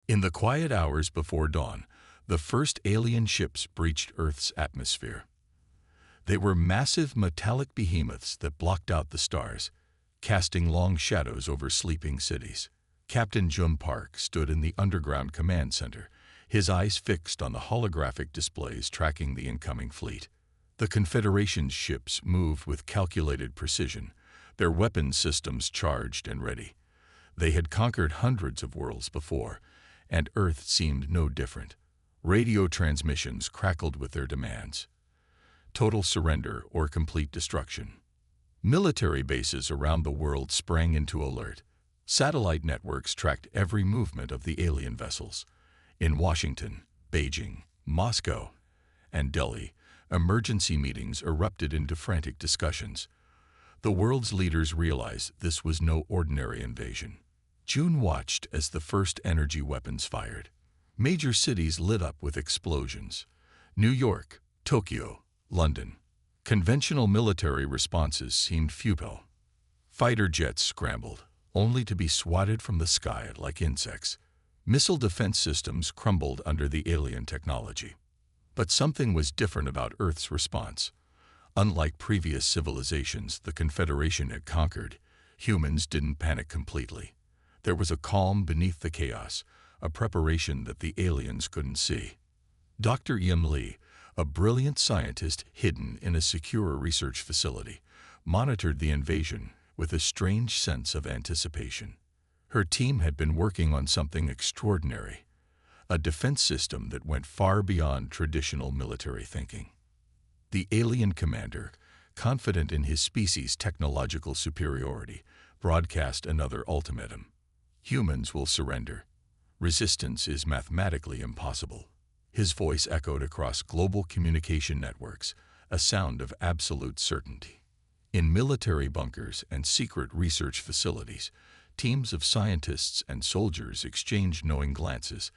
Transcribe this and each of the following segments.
In the quiet hours before dawn, the first alien ships breached Earth's atmosphere. They were massive metallic behemoths that blocked out the stars, casting long shadows over sleeping cities. Captain Jun Park stood in the underground command center, his eyes fixed on the holographic displays tracking the incoming fleet. The Confederation's ships moved with calculated precision, their weapons systems charged and ready. They had conquered hundreds of worlds before, and Earth seemed no different. Radio transmissions crackled with their demands: total surrender or complete destruction. Military bases around the world sprang into alert. Satellite networks tracked every movement of the alien vessels. In Washington, Beijing, Moscow, and Delhi, emergency meetings erupted into frantic discussions. The world's leaders realized this was no ordinary invasion. June watched as the first energy weapons fired. Major cities lit up with explosions: New York, Tokyo, London. Conventional military responses seemed futile. Fighter jets scrambled, only to be swatted from the sky like insects. Missile defense systems crumbled under the alien technology. But something was different about Earth's response. Unlike previous civilizations the Confederation had conquered, humans didn't panic completely. There was a calm beneath the chaos, a preparation that the aliens couldn't see. Dr. Yim Lee, a brilliant scientist hidden in a secure research facility, monitored the invasion with a strange sense of anticipation. Her team had been working on something extraordinary, a defense system that went far beyond traditional military thinking. The alien commander, confident in his species' technological superiority, broadcast another ultimatum: humans will surrender. Resistance is mathematically impossible. His voice echoed across global communication networks, a sound of absolute certainty. In military bunkers and secret research facilities, teams of scientists and soldiers exchanged knowing glances.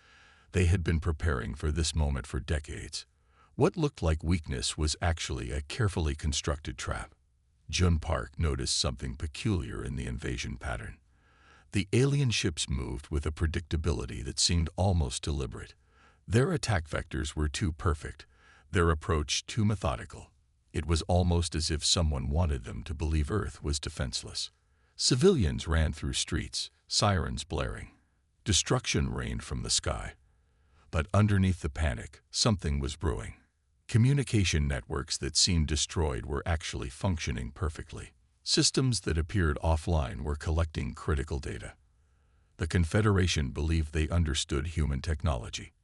They had been preparing for this moment for decades. What looked like weakness was actually a carefully constructed trap. Jun Park noticed something peculiar in the invasion pattern. The alien ships moved with a predictability that seemed almost deliberate. Their attack vectors were too perfect, their approach too methodical. It was almost as if someone wanted them to believe Earth was defenseless. Civilians ran through streets, sirens blaring. Destruction rained from the sky. But underneath the panic, something was brewing. Communication networks that seemed destroyed were actually functioning perfectly. Systems that appeared offline were collecting critical data. The Confederation believed they understood human technology.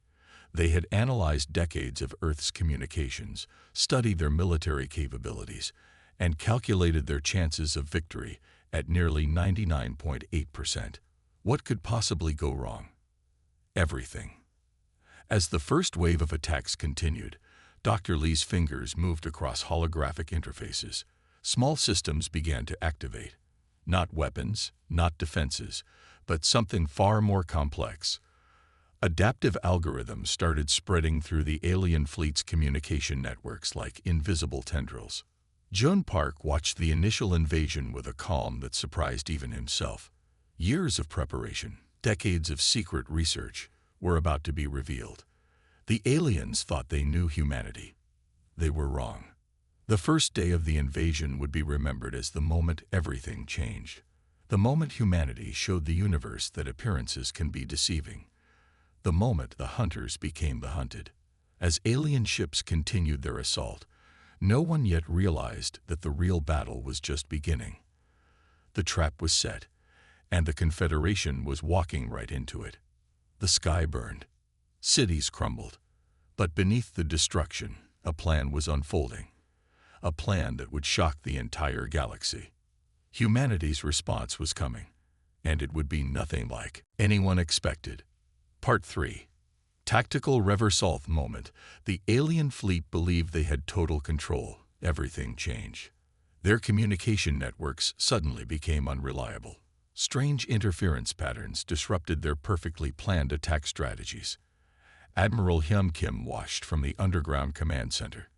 They had analyzed decades of Earth's communications, studied their military capabilities, and calculated their chances of victory at nearly 99.8%. What could possibly go wrong? Everything. As the first wave of attacks continued, Dr. Lee's fingers moved across holographic interfaces. Small systems began to activate. Not weapons, not defenses, but something far more complex. Adaptive algorithms started spreading through the alien fleet's communication networks like invisible tendrils. Jun Park watched the initial invasion with a calm that surprised even himself. Years of preparation, decades of secret research, were about to be revealed. The aliens thought they knew humanity. They were wrong. The first day of the invasion would be remembered as the moment everything changed. The moment humanity showed the universe that appearances can be deceiving. The moment the hunters became the hunted. As alien ships continued their assault, no one yet realized that the real battle was just beginning. The trap was set, and the Confederation was walking right into it. The sky burned. Cities crumbled. But beneath the destruction, a plan was unfolding. A plan that would shock the entire galaxy. Humanity's response was coming, and it would be nothing like anyone expected. Part 3. Tactical Reversal moment. The alien fleet believed they had total control. Everything changed. Their communication networks suddenly became unreliable. Strange interference patterns disrupted their perfectly planned attack strategies. Admiral Hyun Kim watched from the underground command center.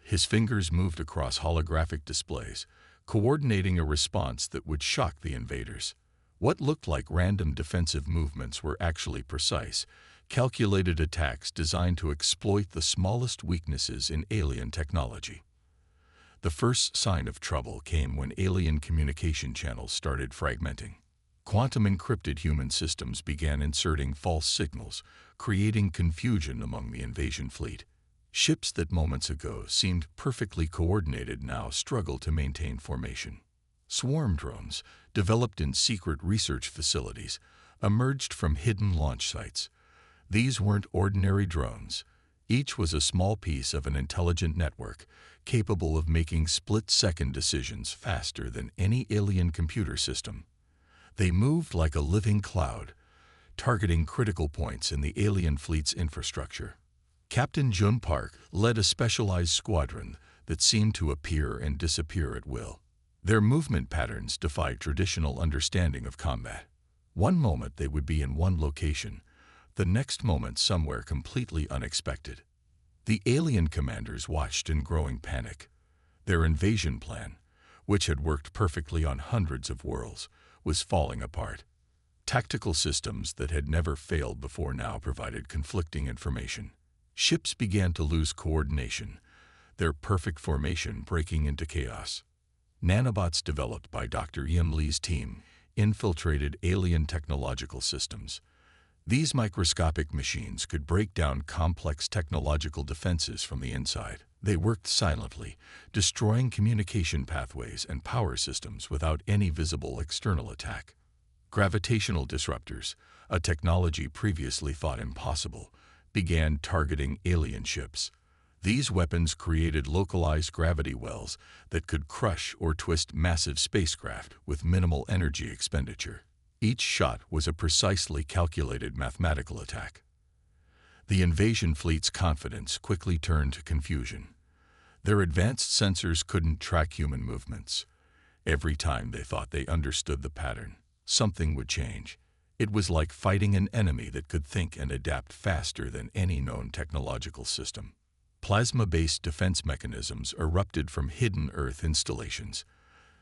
His fingers moved across holographic displays, coordinating a response that would shock the invaders. What looked like random defensive movements were actually precise, calculated attacks designed to exploit the smallest weaknesses in alien technology. The first sign of trouble came when alien communication channels started fragmenting. Quantum-encrypted human systems began inserting false signals, creating confusion among the invasion fleet. Ships that moments ago seemed perfectly coordinated now struggled to maintain formation. Swarm drones, developed in secret research facilities, emerged from hidden launch sites. These weren't ordinary drones. Each was a small piece of an intelligent network, capable of making split-second decisions faster than any alien computer system. They moved like a living cloud, targeting critical points in the alien fleet's infrastructure. Captain Jun Park led a specialized squadron that seemed to appear and disappear at will. Their movement patterns defied traditional understanding of combat. One moment they would be in one location, the next moment somewhere completely unexpected. The alien commanders watched in growing panic. Their invasion plan, which had worked perfectly on hundreds of worlds, was falling apart. Tactical systems that had never failed before now provided conflicting information. Ships began to lose coordination, their perfect formation breaking into chaos. Nanobots developed by Dr. Yim Lee's team infiltrated alien technological systems. These microscopic machines could break down complex technological defenses from the inside. They worked silently, destroying communication pathways and power systems without any visible external attack. Gravitational disruptors, a technology previously thought impossible, began targeting alien ships. These weapons created localized gravity wells that could crush or twist massive spacecraft with minimal energy expenditure. Each shot was a precisely calculated mathematical attack. The invasion fleet's confidence quickly turned to confusion. Their advanced sensors couldn't track human movements. Every time they thought they understood the pattern, something would change. It was like fighting an enemy that could think and adapt faster than any known technological system. Plasma-based defense mechanisms erupted from hidden Earth installations.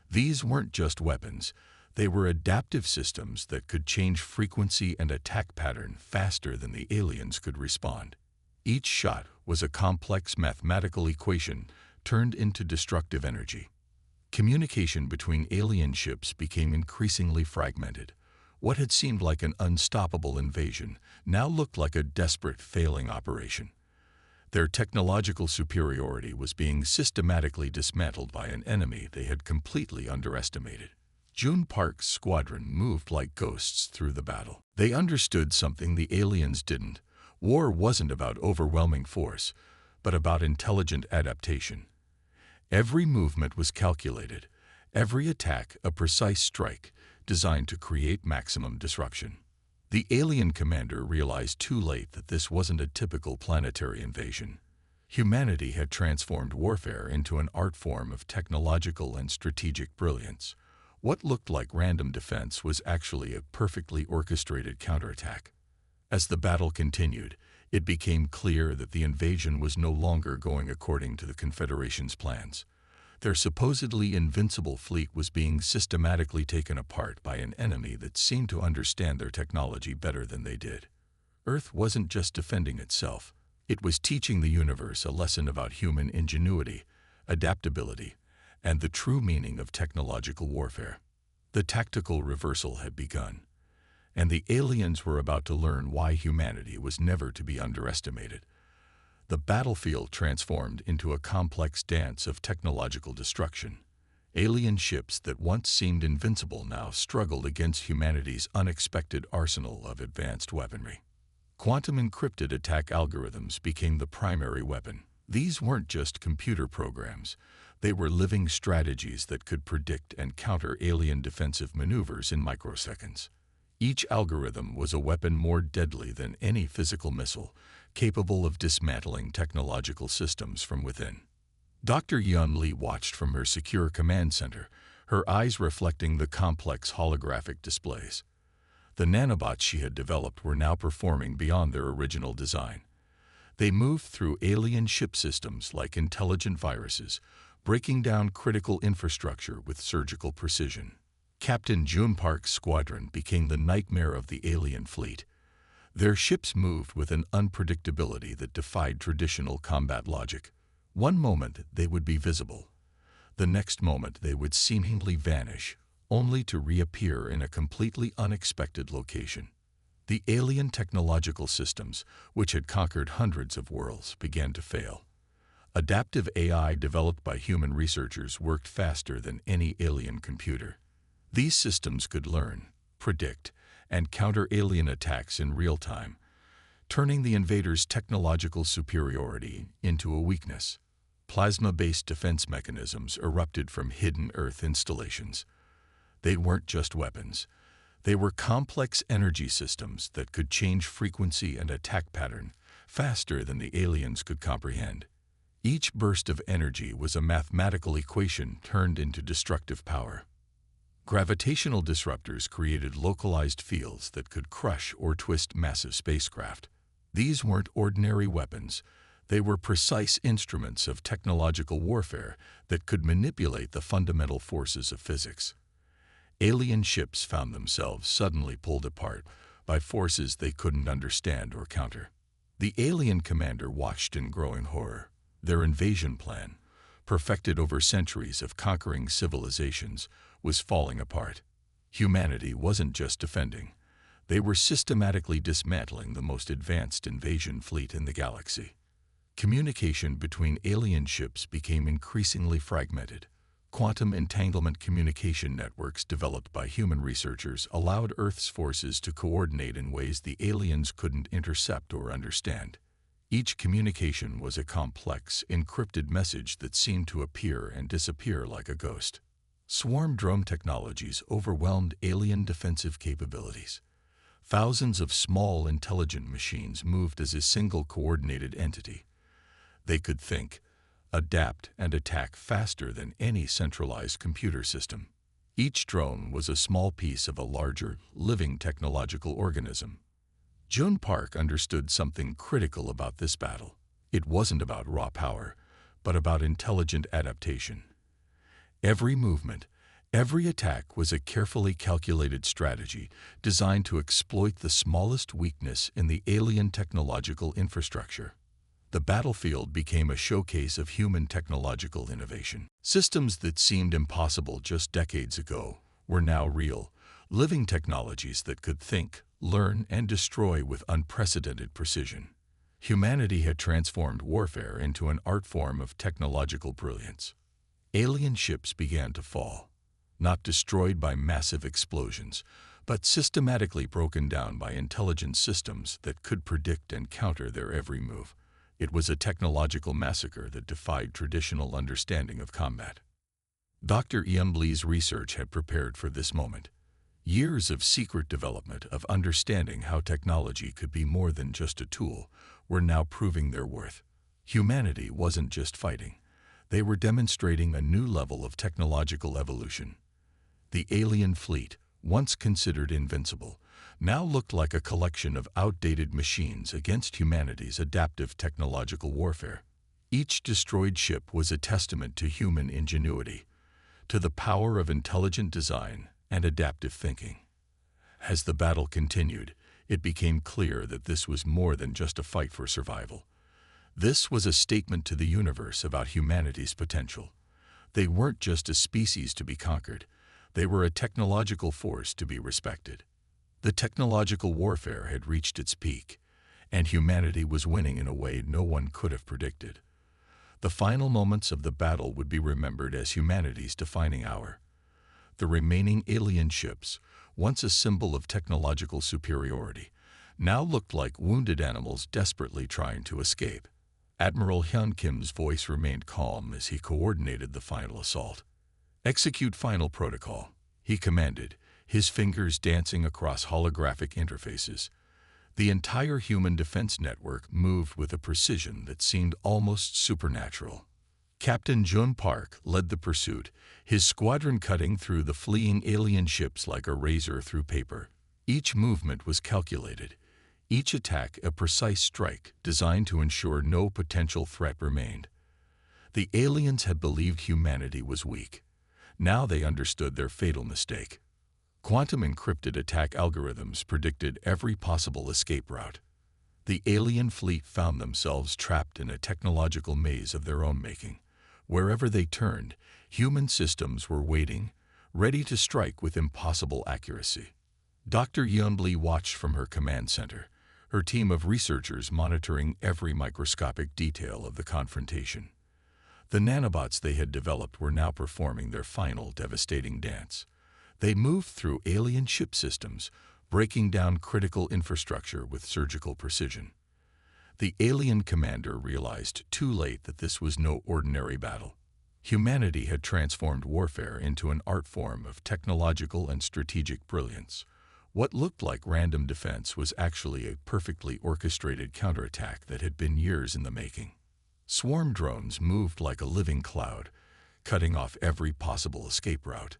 These weren't just weapons. They were adaptive systems that could change frequency and attack pattern faster than the aliens could respond. Each shot was a complex mathematical equation turned into destructive energy. Communication between alien ships became increasingly fragmented. What had seemed like an unstoppable invasion now looked like a desperate failing operation. Their technological superiority was being systematically dismantled by an enemy they had completely underestimated. Jun Park's squadron moved like ghosts through the battle. They understood something the aliens didn't. War wasn't about overwhelming force, but about intelligent adaptation. Every movement was calculated, every attack a precise strike designed to create maximum disruption. The alien commander realized too late that this wasn't a typical planetary invasion. Humanity had transformed warfare into an art form of technological and strategic brilliance. What looked like random defense was actually a perfectly orchestrated counterattack. As the battle continued, it became clear that the invasion was no longer going according to the Confederation's plans. Their supposedly invincible fleet was being systematically taken apart by an enemy that seemed to understand their technology better than they did. Earth wasn't just defending itself. It was teaching the universe a lesson about human ingenuity, adaptability, and the true meaning of technological warfare. The tactical reversal had begun, and the aliens were about to learn why humanity was never to be underestimated. The battlefield transformed into a complex dance of technological destruction. Alien ships that once seemed invincible now struggled against humanity's unexpected arsenal of advanced weaponry. Quantum-encrypted attack algorithms became the primary weapon. These weren't just computer programs. They were living strategies that could predict and counter alien defensive maneuvers in microseconds. Each algorithm was a weapon more deadly than any physical missile, capable of dismantling technological systems from within. Dr. Yun Lee watched from her secure command center, her eyes reflecting the complex holographic displays. The nanobots she had developed were now performing beyond their original design. They moved through alien ship systems like intelligent viruses, breaking down critical infrastructure with surgical precision. Captain Jun Park's squadron became the nightmare of the alien fleet. Their ships moved with an unpredictability that defied traditional combat logic. One moment they would be visible. The next moment they would seemingly vanish, only to reappear in a completely unexpected location. The alien technological systems, which had conquered hundreds of worlds, began to fail. Adaptive AI developed by human researchers worked faster than any alien computer. These systems could learn, predict, and counter alien attacks in real time, turning the invaders' technological superiority into a weakness. Plasma-based defense mechanisms erupted from hidden Earth installations. They weren't just weapons. They were complex energy systems that could change frequency and attack pattern faster than the aliens could comprehend. Each burst of energy was a mathematical equation turned into destructive power. Gravitational disruptors created localized fields that could crush or twist massive spacecraft. These weren't ordinary weapons. They were precise instruments of technological warfare that could manipulate the fundamental forces of physics. Alien ships found themselves suddenly pulled apart by forces they couldn't understand or counter. The alien commander watched in growing horror. Their invasion plan, perfected over centuries of conquering civilizations, was falling apart. Humanity wasn't just defending. They were systematically dismantling the most advanced invasion fleet in the galaxy. Communication between alien ships became increasingly fragmented. Quantum entanglement communication networks developed by human researchers allowed Earth's forces to coordinate in ways the aliens couldn't intercept or understand. Each communication was a complex, encrypted message that seemed to appear and disappear like a ghost. Swarm drone technologies overwhelmed alien defensive capabilities. Thousands of small, intelligent machines moved as a single coordinated entity. They could think, adapt, and attack faster than any centralized computer system. Each drone was a small piece of a larger, living technological organism. Jun Park understood something critical about this battle. It wasn't about raw power, but about intelligent adaptation. Every movement, every attack was a carefully calculated strategy designed to exploit the smallest weakness in the alien technological infrastructure. The battlefield became a showcase of human technological innovation. Systems that seemed impossible just decades ago were now real, living technologies that could think, learn, and destroy with unprecedented precision. Humanity had transformed warfare into an art form of technological brilliance. Alien ships began to fall, not destroyed by massive explosions, but systematically broken down by intelligent systems that could predict and counter their every move. It was a technological massacre that defied traditional understanding of combat. Dr. Iamblee's research had prepared for this moment. Years of secret development of understanding how technology could be more than just a tool were now proving their worth. Humanity wasn't just fighting. They were demonstrating a new level of technological evolution. The alien fleet, once considered invincible, now looked like a collection of outdated machines against humanity's adaptive technological warfare. Each destroyed ship was a testament to human ingenuity, to the power of intelligent design and adaptive thinking. As the battle continued, it became clear that this was more than just a fight for survival. This was a statement to the universe about humanity's potential. They weren't just a species to be conquered. They were a technological force to be respected. The technological warfare had reached its peak, and humanity was winning in a way no one could have predicted. The final moments of the battle would be remembered as humanity's defining hour. The remaining alien ships, once a symbol of technological superiority, now looked like wounded animals desperately trying to escape. Admiral Hyun Kim's voice remained calm as he coordinated the final assault. "Execute final protocol," he commanded, his fingers dancing across holographic interfaces. The entire human defense network moved with a precision that seemed almost supernatural. Captain Jun Park led the pursuit, his squadron cutting through the fleeing alien ships like a razor through paper. Each movement was calculated, each attack a precise strike designed to ensure no potential threat remained. The aliens had believed humanity was weak. Now they understood their fatal mistake. Quantum encrypted attack algorithms predicted every possible escape route. The alien fleet found themselves trapped in a technological maze of their own making. Wherever they turned, human systems were waiting, ready to strike with impossible accuracy. Dr. Yeonblee watched from her command center, her team of researchers monitoring every microscopic detail of the confrontation. The nanobots they had developed were now performing their final devastating dance. They moved through alien ship systems, breaking down critical infrastructure with surgical precision. The alien commander realized too late that this was no ordinary battle. Humanity had transformed warfare into an art form of technological and strategic brilliance. What looked like random defense was actually a perfectly orchestrated counterattack that had been years in the making. Swarm drones moved like a living cloud, cutting off every possible escape route.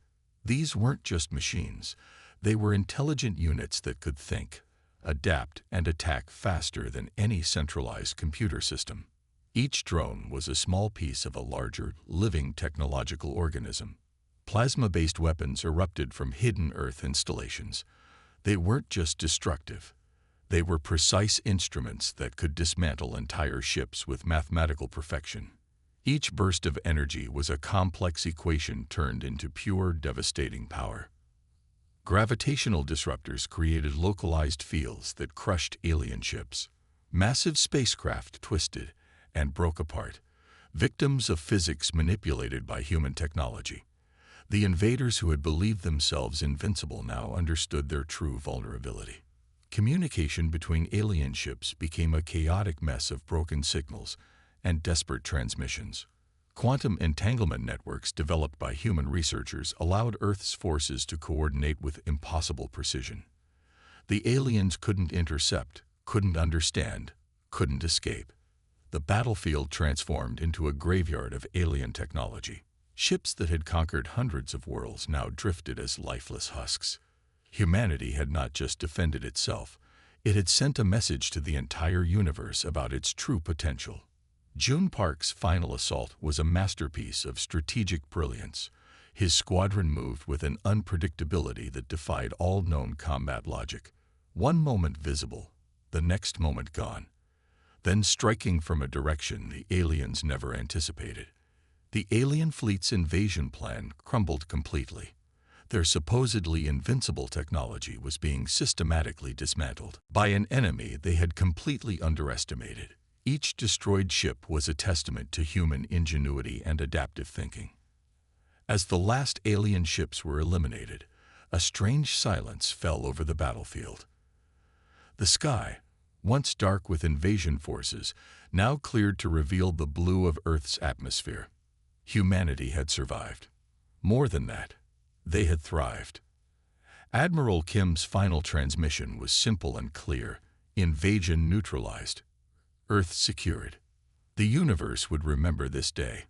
These weren't just machines. They were intelligent units that could think, adapt, and attack faster than any centralized computer system. Each drone was a small piece of a larger, living technological organism. Plasma-based weapons erupted from hidden Earth installations. They weren't just destructive. They were precise instruments that could dismantle entire ships with mathematical perfection. Each burst of energy was a complex equation turned into pure, devastating power. Gravitational disruptors created localized fields that crushed alien ships. Massive spacecraft twisted and broke apart, victims of physics manipulated by human technology. The invaders who had believed themselves invincible now understood their true vulnerability. Communication between alien ships became a chaotic mess of broken signals and desperate transmissions. Quantum entanglement networks developed by human researchers allowed Earth's forces to coordinate with impossible precision. The aliens couldn't intercept, couldn't understand, couldn't escape. The battlefield transformed into a graveyard of alien technology. Ships that had conquered hundreds of worlds now drifted as lifeless husks. Humanity had not just defended itself, it had sent a message to the entire universe about its true potential. June Park's final assault was a masterpiece of strategic brilliance. His squadron moved with an unpredictability that defied all known combat logic. One moment visible, the next moment gone. Then striking from a direction the aliens never anticipated. The alien fleet's invasion plan crumbled completely. Their supposedly invincible technology was being systematically dismantled by an enemy they had completely underestimated. Each destroyed ship was a testament to human ingenuity and adaptive thinking. As the last alien ships were eliminated, a strange silence fell over the battlefield. The sky, once dark with invasion forces, now cleared to reveal the blue of Earth's atmosphere. Humanity had survived. More than that, they had thrived. Admiral Kim's final transmission was simple and clear: invasion neutralized, Earth secured. The universe would remember this day.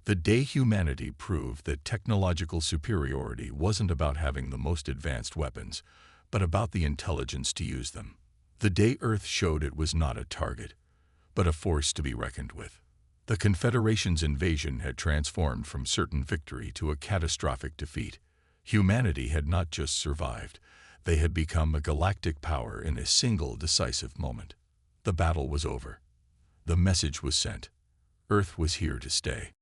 The day humanity proved that technological superiority wasn't about having the most advanced weapons, but about the intelligence to use them. The day Earth showed it was not a target, but a force to be reckoned with. The Confederation's invasion had transformed from certain victory to a catastrophic defeat. Humanity had not just survived, they had become a galactic power in a single decisive moment. The battle was over. The message was sent. Earth was here to stay.